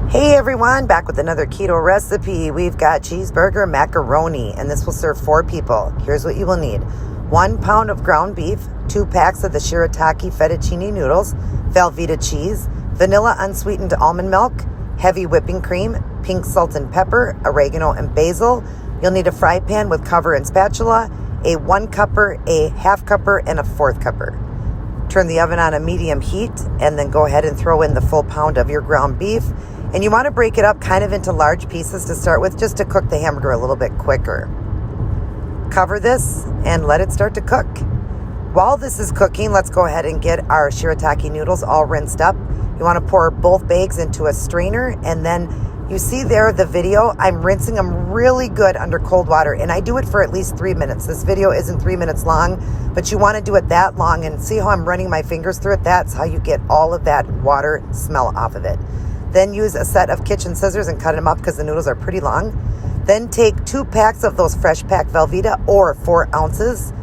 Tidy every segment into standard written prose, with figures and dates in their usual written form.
Hey everyone, back with another keto recipe. We've got cheeseburger macaroni, and this will serve 4 people. Here's what you will need. 1 pound of ground beef, 2 packs of the shiritalki fettuccine noodles, Valveta cheese, vanilla unsweetened almond milk, heavy whipping cream, pink salt and pepper, oregano and basil. You'll need a fry pan with cover and spatula, a 1 cupper, a half cupper, and a 1/4 cupper. Turn the oven on a medium heat, and then go ahead and throw in the full pound of your ground beef. And you want to break it up kind of into large pieces to start with, just to cook the hamburger a little bit quicker. Cover this and let it start to cook. While this is cooking, let's go ahead and get our shirataki noodles all rinsed up. You want to pour both bags into a strainer, and then you see there the video, I'm rinsing them really good under cold water, and I do it for at least 3 minutes. This video isn't 3 minutes long, but you want to do it that long, and see how I'm running my fingers through it? That's how you get all of that water smell off of it. Then use a set of kitchen scissors and cut them up because the noodles are pretty long. Then take 2 packs of those fresh packed Valveta, or 4 ounces.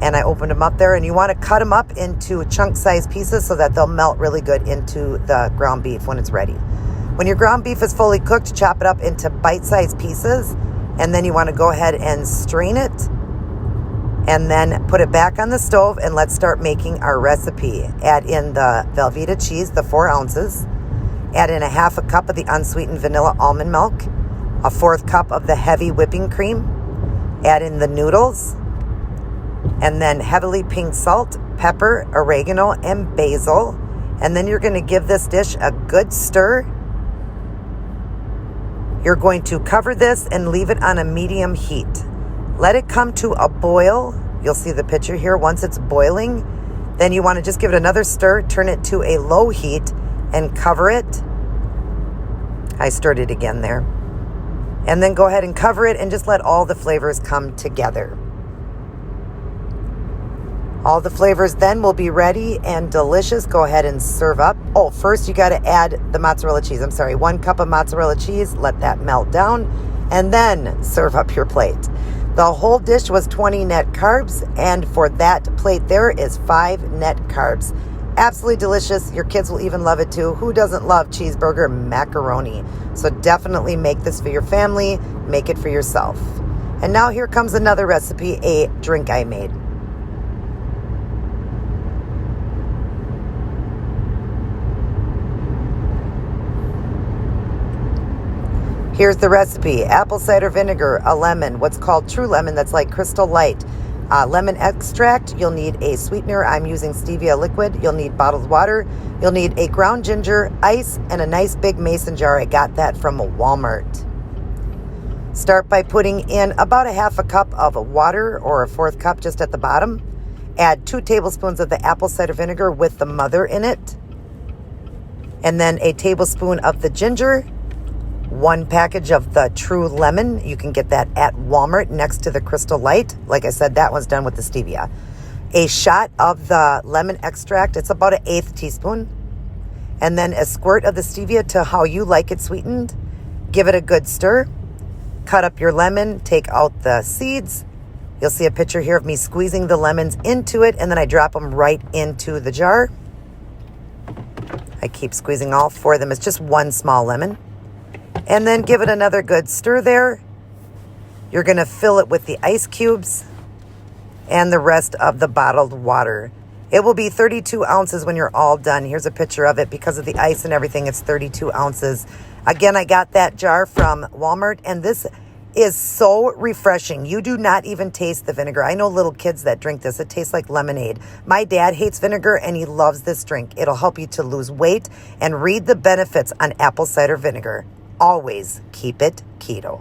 And I opened them up there, and you want to cut them up into chunk-sized pieces so that they'll melt really good into the ground beef when it's ready. When your ground beef is fully cooked, chop it up into bite-sized pieces, and then you want to go ahead and strain it, and then put it back on the stove, and let's start making our recipe. Add in the Valveta cheese, the 4 ounces. Add in a half a cup of the unsweetened vanilla almond milk, a 1/4 cup of the heavy whipping cream. Add in the noodles, and then heavily pink salt, pepper, oregano, and basil. And then you're going to give this dish a good stir. You're going to cover this and leave it on a medium heat. Let it come to a boil. You'll see the picture here. Once it's boiling, then you want to just give it another stir, turn it to a low heat, and cover it. I stirred it again there. And then go ahead and cover it and just let all the flavors come together. All the flavors then will be ready and delicious. Go ahead and serve up. Oh, first you got to add the mozzarella cheese. 1 cup of mozzarella cheese. Let that melt down, and then serve up your plate. The whole dish was 20 net carbs, and for that plate there is 5 net carbs. Absolutely delicious. Your kids will even love it too. Who doesn't love cheeseburger macaroni? So definitely make this for your family. Make it for yourself. And now here comes another recipe, a drink I made. Here's the recipe. Apple cider vinegar, a lemon, what's called true lemon that's like Crystal Light. Lemon extract, you'll need a sweetener. I'm using stevia liquid. You'll need bottled water. You'll need a ground ginger, ice, and a nice big mason jar. I got that from Walmart. Start by putting in about a half a cup of water, or a 1/4 cup just at the bottom. Add 2 tablespoons of the apple cider vinegar with the mother in it. And then a tablespoon of the ginger. 1 package of the true lemon. You can get that at Walmart next to the Crystal Light. Like I said, that one's done with the stevia. A shot of the lemon extract. It's about 1/8 teaspoon. And then a squirt of the stevia to how you like it sweetened. Give it a good stir. Cut up your lemon. Take out the seeds. You'll see a picture here of me squeezing the lemons into it, and then I drop them right into the jar. I keep squeezing all 4 of them. It's just 1 small lemon. And then give it another good stir there. You're going to fill it with the ice cubes and the rest of the bottled water. It will be 32 ounces when you're all done. Here's a picture of it. Because of the ice and everything, it's 32 ounces. Again, I got that jar from Walmart, and this is so refreshing. You do not even taste the vinegar. I know little kids that drink this. It tastes like lemonade. My dad hates vinegar, and he loves this drink. It'll help you to lose weight, and read the benefits on apple cider vinegar. Always keep it keto.